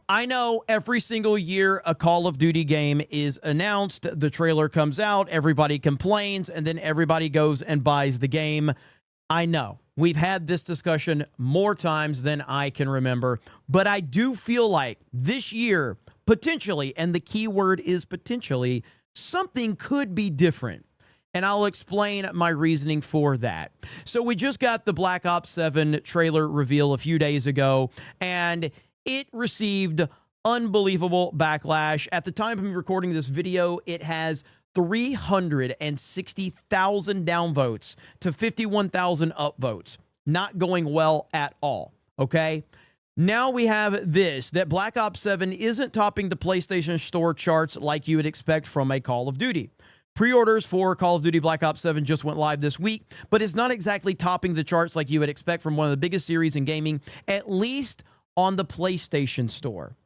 I know every single year a Call of Duty game is announced, the trailer comes out, everybody complains, and then everybody goes and buys the game. I know. We've had this discussion more times than I can remember, but I do feel like this year, potentially, and the key word is potentially, something could be different. And I'll explain my reasoning for that. So we just got the Black Ops 7 trailer reveal a few days ago, and it received unbelievable backlash. At the time of me recording this video, it has 360,000 downvotes to 51,000 upvotes. Not going well at all, okay? Now we have this, that Black Ops 7 isn't topping the PlayStation Store charts like you would expect from a Call of Duty. Pre-orders for Call of Duty Black Ops 7 just went live this week, but it's not exactly topping the charts like you would expect from one of the biggest series in gaming, at least on the PlayStation Store.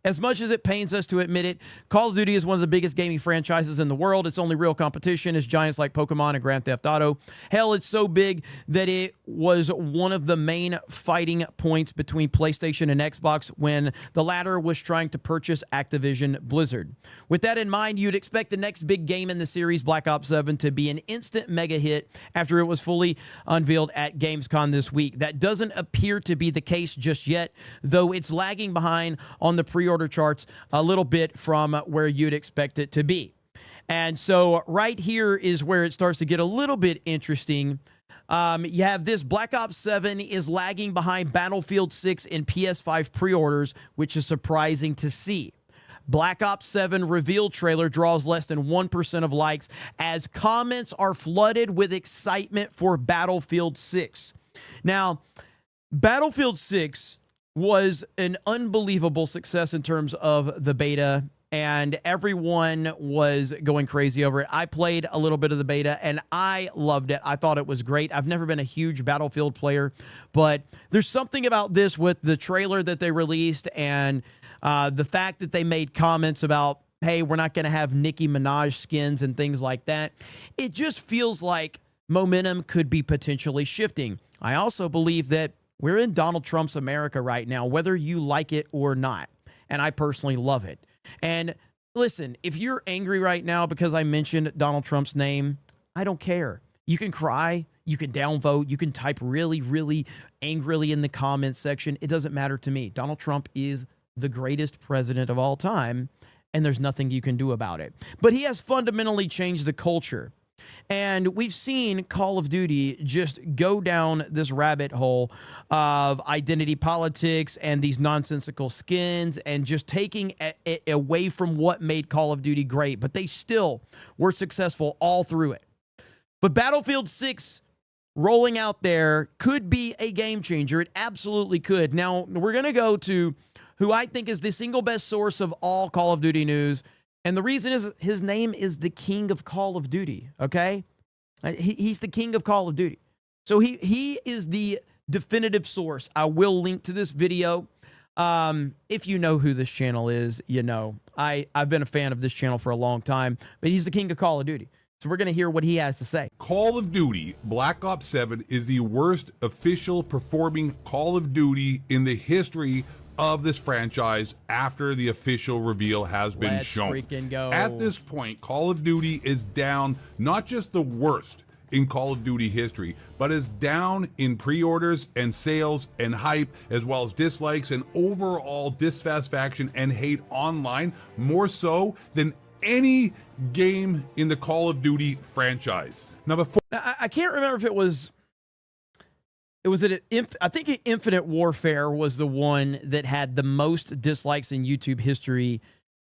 As much as it pains us to admit it, Call of Duty is one of the biggest gaming franchises in the world. Its only real competition is giants like Pokemon and Grand Theft Auto. Hell, it's so big that it was one of the main fighting points between PlayStation and Xbox when the latter was trying to purchase Activision Blizzard. With that in mind, you'd expect the next big game in the series, Black Ops 7, to be an instant mega hit after it was fully unveiled at Gamescom this week. That doesn't appear to be the case just yet, though it's lagging behind on the pre-order charts a little bit from where you'd expect it to be. And so right here is where it starts to get a little bit interesting. You have this Black Ops 7 is lagging behind Battlefield 6 in PS5 pre-orders, which is surprising to see. Black Ops 7 reveal trailer draws less than 1% of likes as comments are flooded with excitement for Battlefield 6. Now, Battlefield 6 was an unbelievable success in terms of the beta, and everyone was going crazy over it. I played a little bit of the beta, and I loved it. I thought it was great. I've never been a huge Battlefield player, but there's something about this with the trailer that they released and the fact that they made comments about, hey, we're not going to have Nicki Minaj skins and things like that. It just feels like momentum could be potentially shifting. I also believe that we're in Donald Trump's America right now, whether you like it or not. And I personally love it. And listen, if you're angry right now because I mentioned Donald Trump's name, I don't care. You can cry, you can downvote, you can type really, really angrily in the comments section. It doesn't matter to me. Donald Trump is the greatest president of all time, and there's nothing you can do about it. But he has fundamentally changed the culture. And we've seen Call of Duty just go down this rabbit hole of identity politics and these nonsensical skins and just taking it away from what made Call of Duty great. But they still were successful all through it. But Battlefield 6 rolling out there could be a game changer. It absolutely could. Now, we're going to go to who I think is the single best source of all Call of Duty news. And the reason is his name is the King of Call of Duty, okay? He's the King of Call of Duty. So he is the definitive source. I will link to this video. If you know who this channel is, you know. I've been a fan of this channel for a long time, but he's the King of Call of Duty. So we're going to hear what he has to say. Call of Duty Black Ops 7 is the worst official performing Call of Duty in the history of this franchise after the official reveal has been shown. Freaking go. At this point, Call of Duty is down, not just the worst in Call of Duty history, but is down in pre-orders and sales and hype, as well as dislikes and overall dissatisfaction and hate online, more so than any game in the Call of Duty franchise. Now, I can't remember if it was I think Infinite Warfare was the one that had the most dislikes in YouTube history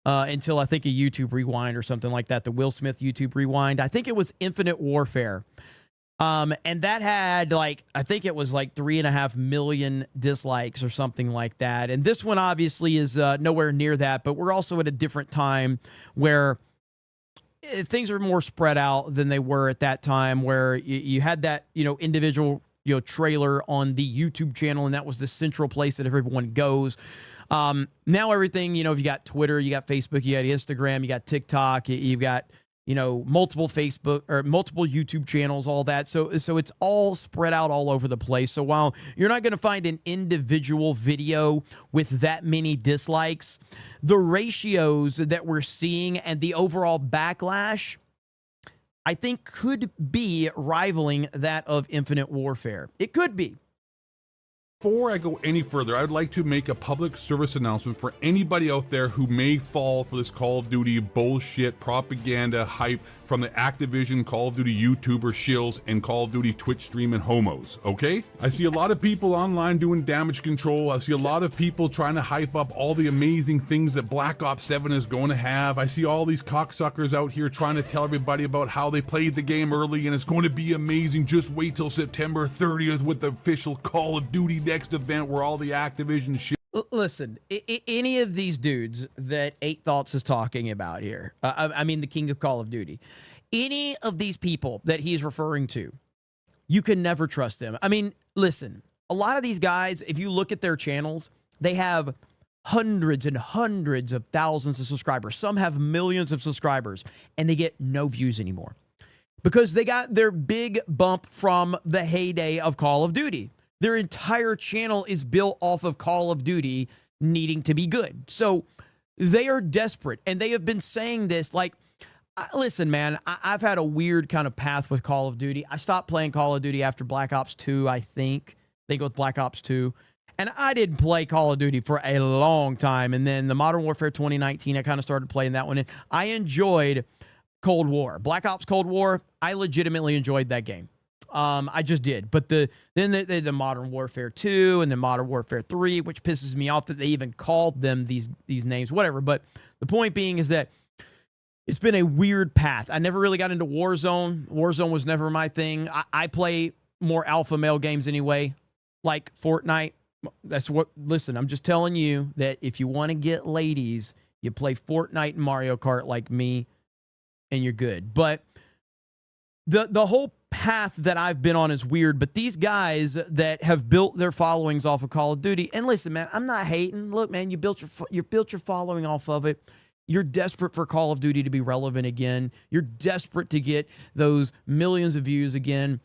until I think a YouTube Rewind or something like that, the Will Smith YouTube Rewind. I think it was Infinite Warfare. And that had I think it was 3.5 million dislikes or something like that. And this one obviously is nowhere near that, but we're also at a different time where things are more spread out than they were at that time, where you had that, individual trailer on the YouTube channel, and that was the central place that everyone goes. Now everything, if you got Twitter, you got Facebook, you got Instagram, you got TikTok, you've got, you know, multiple Facebook or multiple YouTube channels, all that. So it's all spread out all over the place. So while you're not going to find an individual video with that many dislikes, the ratios that we're seeing and the overall backlash, I think, could be rivaling that of Infinite Warfare. It could be. Before I go any further, I would like to make a public service announcement for anybody out there who may fall for this Call of Duty bullshit propaganda hype from the Activision Call of Duty YouTuber shills and Call of Duty Twitch streaming homos, okay? I see a lot of people online doing damage control. I see a lot of people trying to hype up all the amazing things that Black Ops 7 is going to have. I see all these cocksuckers out here trying to tell everybody about how they played the game early and it's going to be amazing. Just wait till September 30th with the official Call of Duty next event where all the Activision shit. Listen, any of these dudes that 8 Thoughts is talking about here, I mean the king of Call of Duty, any of these people that he's referring to, you can never trust them. I mean, listen, a lot of these guys, if you look at their channels, they have hundreds and hundreds of thousands of subscribers. Some have millions of subscribers, and they get no views anymore because they got their big bump from the heyday of Call of Duty. Their entire channel is built off of Call of Duty needing to be good. So they are desperate. And they have been saying this like, listen, man, I've had a weird kind of path with Call of Duty. I stopped playing Call of Duty after Black Ops 2, I think. They go with Black Ops 2. And I didn't play Call of Duty for a long time. And then the Modern Warfare 2019, I kind of started playing that one. And I enjoyed Cold War. Black Ops Cold War, I legitimately enjoyed that game. I just did. But then the Modern Warfare 2 and the Modern Warfare 3, which pisses me off that they even called them these names, whatever. But the point being is that it's been a weird path. I never really got into Warzone. Warzone was never my thing. I play more alpha male games anyway, like Fortnite. That's what, listen, I'm just telling you that if you want to get ladies, you play Fortnite and Mario Kart like me, and you're good. But the whole path that I've been on is weird, but these guys that have built their followings off of Call of Duty, and listen, man, I'm not hating. Look, man, you built your following off of it. You're desperate for Call of Duty to be relevant again. You're desperate to get those millions of views again.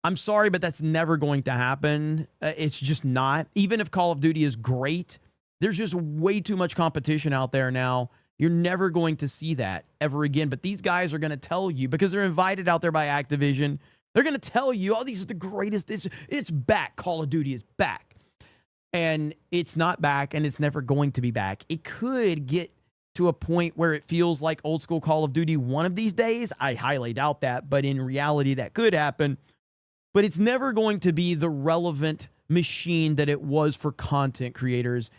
I'm sorry, but that's never going to happen. It's just not. Even if Call of Duty is great, there's just way too much competition out there now. You're never going to see that ever again. But these guys are going to tell you, because they're invited out there by Activision, they're going to tell you, oh, these are the greatest. It's back. Call of Duty is back. And it's not back, and it's never going to be back. It could get to a point where it feels like old school Call of Duty one of these days. I highly doubt that, but in reality, that could happen. But it's never going to be the relevant machine that it was for content creators.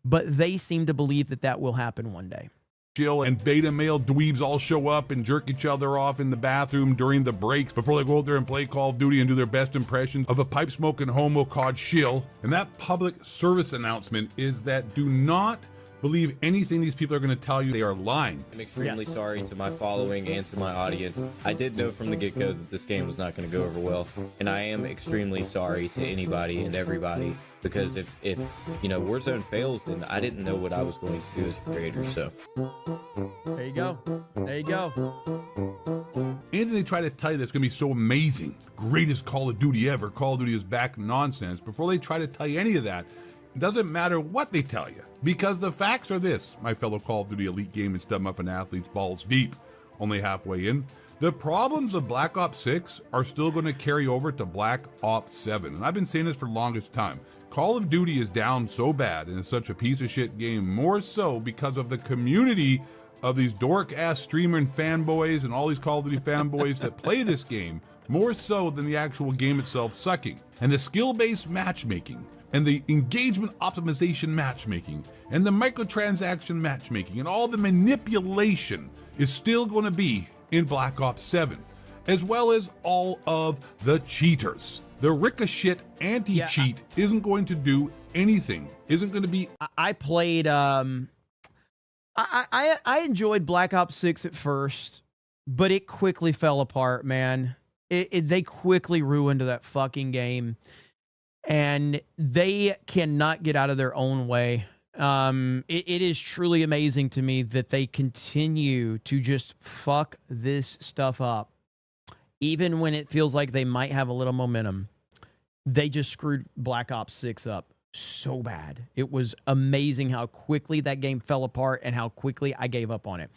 But they seem to believe that that will happen one day. Chill and beta male dweebs all show up and jerk each other off in the bathroom during the breaks before they go out there and play Call of Duty and do their best impression of a pipe smoking homo called shill. And that public service announcement is that do not believe anything these people are going to tell you. They are lying. I'm extremely sorry to my following and to my audience. I did know from the get-go that this game was not going to go over well, and I am extremely sorry to anybody and everybody, because if you know, Warzone fails, then I didn't know what I was going to do as a creator. So there you go. There you go. Anything they try to tell you that's going to be so amazing, greatest Call of Duty ever, Call of Duty is back nonsense, before they try to tell you any of that, it doesn't matter what they tell you, because the facts are this, my fellow Call of Duty elite game and stud muffin athletes, balls deep, only halfway in. The problems of Black Ops 6 are still going to carry over to Black Ops 7. And I've been saying this for the longest time. Call of Duty is down so bad and is such a piece of shit game, more so because of the community of these dork-ass streamer and fanboys and all these Call of Duty fanboys that play this game, more so than the actual game itself sucking. And the skill-based matchmaking, and the engagement optimization matchmaking, and the microtransaction matchmaking, and all the manipulation is still going to be in Black Ops 7, as well as all of the cheaters. The Ricochet anti-cheat isn't going to do anything, isn't going to be... I played, I enjoyed Black Ops 6 at first, but it quickly fell apart, man. They quickly ruined that fucking game. And they cannot get out of their own way. It is truly amazing to me that they continue to just fuck this stuff up. Even when it feels like they might have a little momentum, they just screwed Black Ops 6 up so bad. It was amazing how quickly that game fell apart and how quickly I gave up on it.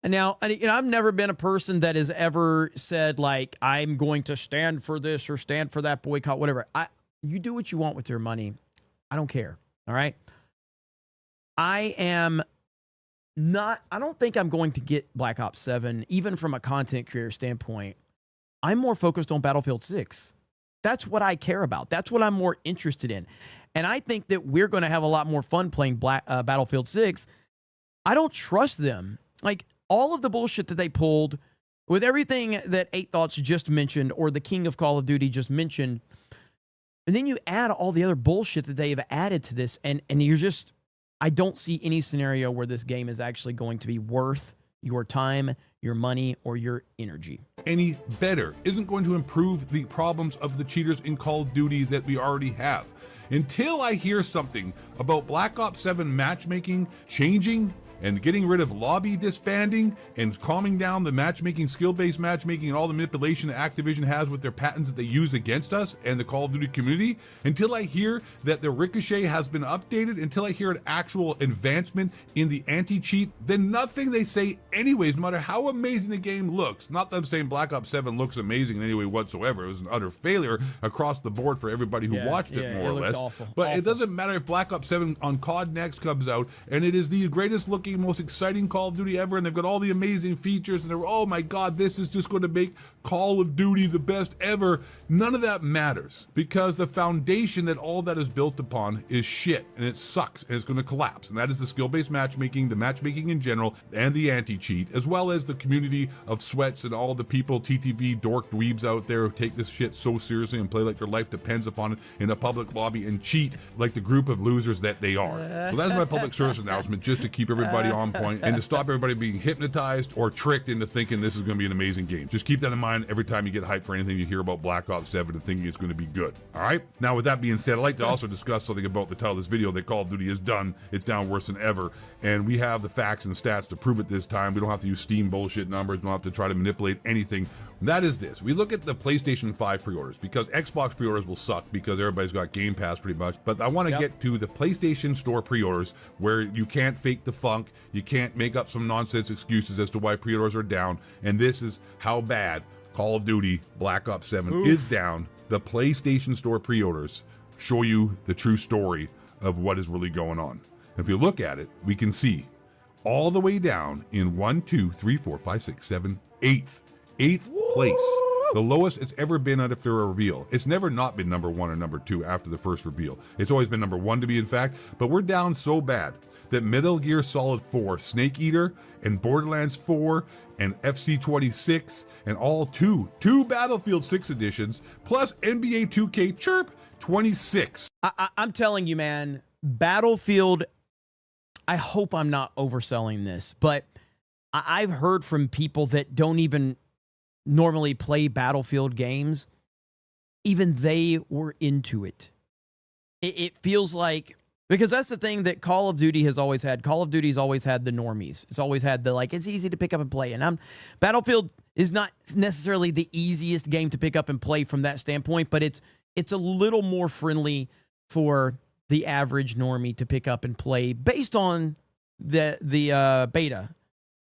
And now, I've never been a person that has ever said, like, I'm going to stand for this or stand for that, boycott, whatever. You do what you want with your money. I don't care. All right. I don't think I'm going to get Black Ops 7, even from a content creator standpoint. I'm more focused on Battlefield 6. That's what I care about. That's what I'm more interested in. And I think that we're going to have a lot more fun playing Battlefield 6. I don't trust them. Like, all of the bullshit that they pulled with everything that 8 Thoughts just mentioned, or the King of Call of Duty just mentioned, and then you add all the other bullshit that they've added to this, and you're just, I don't see any scenario where this game is actually going to be worth your time, your money, or your energy. Any better isn't going to improve the problems of the cheaters in Call of Duty that we already have. Until I hear something about Black Ops 7 matchmaking changing and getting rid of lobby disbanding and calming down the matchmaking, skill-based matchmaking, and all the manipulation that Activision has with their patents that they use against us and the Call of Duty community, until I hear that the Ricochet has been updated, until I hear an actual advancement in the anti-cheat, then nothing they say anyways, no matter how amazing the game looks, not that I'm saying Black Ops 7 looks amazing in any way whatsoever, it was an utter failure across the board for everybody who watched it, more or less. But it doesn't matter if Black Ops 7 on COD Next comes out, and it is the greatest looking, most exciting Call of Duty ever, and they've got all the amazing features, and they're, oh my god, this is just going to make Call of Duty the best ever. None of that matters, because the foundation that all that is built upon is shit, and it sucks, and it's going to collapse. And that is the skill-based matchmaking, the matchmaking in general, and the anti-cheat, as well as the community of sweats and all the people, TTV dork dweebs out there who take this shit so seriously and play like their life depends upon it in a public lobby and cheat like the group of losers that they are. So that's my public service announcement, just to keep everybody on point and to stop everybody being hypnotized or tricked into thinking this is going to be an amazing game. Just keep that in mind every time you get hyped for anything you hear about Black Ops 7 and thinking it's going to be good. All right. Now, with that being said, I'd like to also discuss something about the title of this video, that Call of Duty is done. It's down worse than ever. And we have the facts and stats to prove it this time. We don't have to use Steam bullshit numbers. We don't have to try to manipulate anything. And that is this. We look at the PlayStation 5 pre-orders, because Xbox pre-orders will suck because everybody's got Game Pass pretty much. But I want to get to the PlayStation Store pre-orders, where you can't fake the funk. You can't make up some nonsense excuses as to why pre-orders are down. And this is how bad Call of Duty Black Ops 7 is down. The PlayStation Store pre-orders show you the true story of what is really going on. And if you look at it, we can see all the way down in 1, 2, 3, 4, 5, 6, 7, 8th place. The lowest it's ever been after a reveal. It's never not been number 1 or number 2 after the first reveal. It's always been number 1 to be in fact, but we're down so bad that Metal Gear Solid 4, Snake Eater, and Borderlands 4, and FC26, and all two Battlefield 6 editions, plus NBA 2K Chirp 26. I'm telling you, man, Battlefield, I hope I'm not overselling this, but I've heard from people that don't even normally play Battlefield games, even they were into it. It feels like, because that's the thing that Call of Duty has always had. Call of Duty's always had the normies. It's always had the, like, it's easy to pick up and play. And Battlefield is not necessarily the easiest game to pick up and play from that standpoint, but it's a little more friendly for the average normie to pick up and play based on the beta.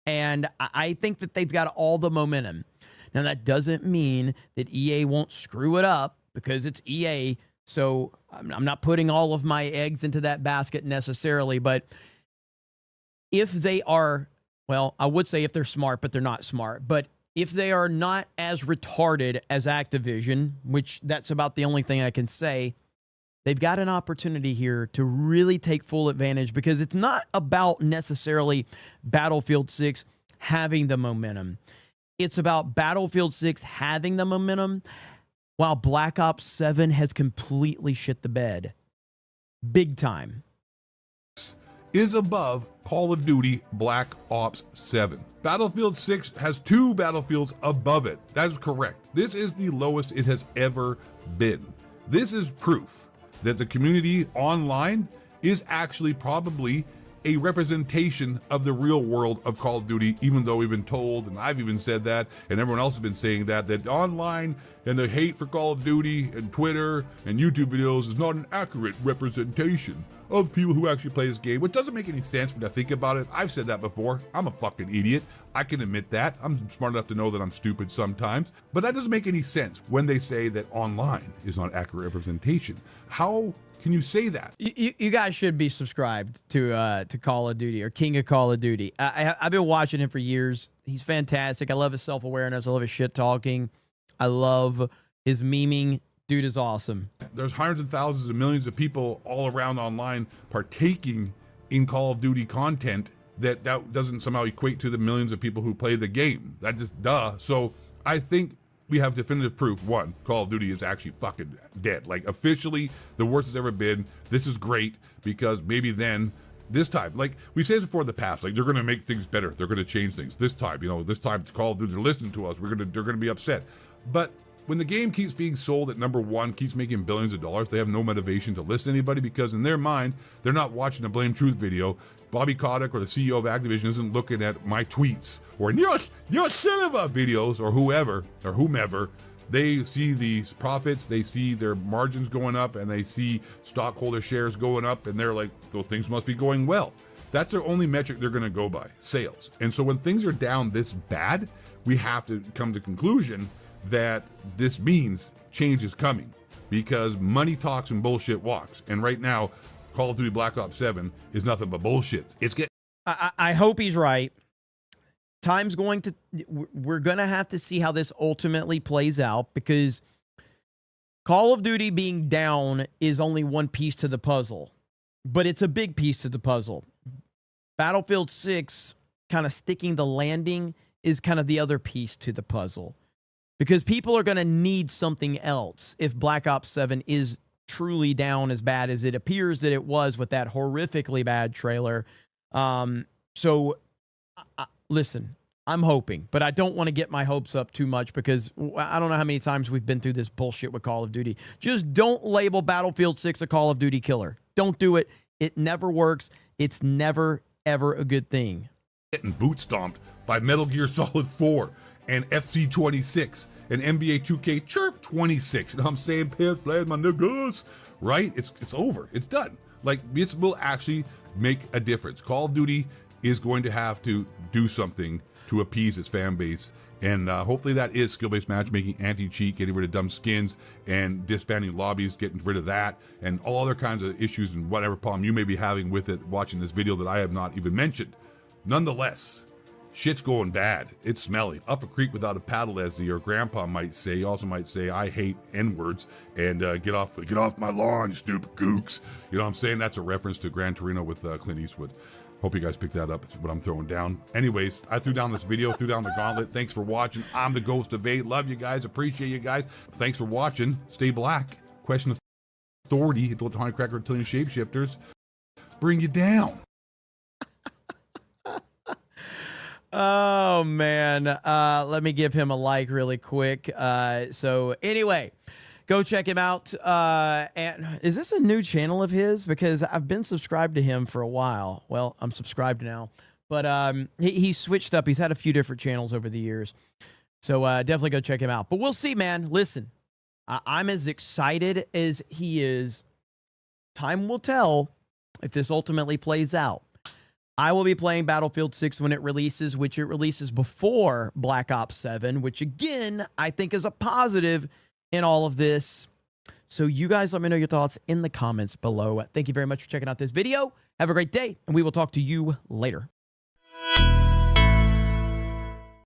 And I think that they've got all the momentum. Now, that doesn't mean that EA won't screw it up, because it's EA. So I'm not putting all of my eggs into that basket necessarily. But if they are, well, I would say if they're smart, but they're not smart. But if they are not as retarded as Activision, which that's about the only thing I can say, they've got an opportunity here to really take full advantage, because it's not about necessarily Battlefield 6 having the momentum. It's about Battlefield 6 having the momentum, while Black Ops 7 has completely shit the bed. Big time. Is above Call of Duty Black Ops 7. Battlefield 6 has 2 Battlefields above it. That is correct. This is the lowest it has ever been. This is proof that the community online is actually probably a representation of the real world of Call of Duty, even though we've been told, and I've even said that, and everyone else has been saying that online and the hate for Call of Duty and Twitter and YouTube videos is not an accurate representation of people who actually play this game, which doesn't make any sense when I think about it. I've said that before. I'm a fucking idiot. I can admit that. I'm smart enough to know that I'm stupid sometimes, but that doesn't make any sense when they say that online is not accurate representation. How can you say that? You guys should be subscribed to Call of Duty, or King of Call of Duty. I've been watching him for years. He's fantastic. I love his self-awareness. I love his shit talking. I love his memeing. Dude is awesome. There's hundreds of thousands of millions of people all around online partaking in Call of Duty content that doesn't somehow equate to the millions of people who play the game. That just duh. So I think we have definitive proof. One, Call of Duty is actually fucking dead. Like, officially, the worst it's ever been. This is great because maybe then, this time, like we said before in the past, like they're going to make things better. They're going to change things. This time, this time it's Call of Duty. They're listening to us. They're going to be upset. But when the game keeps being sold at #1, keeps making billions of dollars, they have no motivation to listen to anybody because in their mind, they're not watching a Blame Truth video. Bobby Kotick or the CEO of Activision isn't looking at my tweets or your cinema videos or whomever. They see these profits, they see their margins going up, and they see stockholder shares going up, and they're like, so things must be going well. That's their only metric they're going to go by, sales. And so when things are down this bad, we have to come to the conclusion that this means change is coming because money talks and bullshit walks. And right now, Call of Duty Black Ops 7 is nothing but bullshit. I hope he's right. We're going to have to see how this ultimately plays out because Call of Duty being down is only one piece to the puzzle, but it's a big piece to the puzzle. Battlefield 6 kind of sticking the landing is kind of the other piece to the puzzle because people are going to need something else if Black Ops 7 is truly down as bad as it appears that it was with that horrifically bad trailer. Listen, I'm hoping, but I don't want to get my hopes up too much because I don't know how many times we've been through this bullshit with Call of Duty. Just don't label Battlefield 6 a Call of Duty killer. Don't do it. It never works. It's never, ever a good thing. Getting boot stomped by Metal Gear Solid 4 and FC 26 and NBA 2K Chirp 26. You know what I'm saying? Play my niggas, right? It's over. It's done. Like, this will actually make a difference. Call of Duty is going to have to do something to appease its fan base. And hopefully that is skill-based matchmaking, anti-cheat, getting rid of dumb skins, and disbanding lobbies, getting rid of that, and all other kinds of issues and whatever problem you may be having with it watching this video that I have not even mentioned. Nonetheless, shit's going bad. It's smelly. Up a creek without a paddle, as your grandpa might say. He also might say, I hate N-words, and get off my lawn, you stupid gooks. You know what I'm saying? That's a reference to Gran Torino with Clint Eastwood. Hope you guys picked that up. It's what I'm throwing down. Anyways, I threw down this video, threw down the gauntlet. Thanks for watching. I'm the Ghost of 8. Love you guys. Appreciate you guys. Thanks for watching. Stay black. Question authority. Tony Cracker Reptilian Shapeshifters. Bring you down. Oh, man. Let me give him a like really quick. So anyway, go check him out. And is this a new channel of his? Because I've been subscribed to him for a while. Well, I'm subscribed now. But he switched up. He's had a few different channels over the years. So definitely go check him out. But we'll see, man. Listen, I'm as excited as he is. Time will tell if this ultimately plays out. I will be playing Battlefield 6 when it releases, which it releases before Black Ops 7, which again, I think is a positive in all of this. So you guys let me know your thoughts in the comments below. Thank you very much for checking out this video. Have a great day, and we will talk to you later.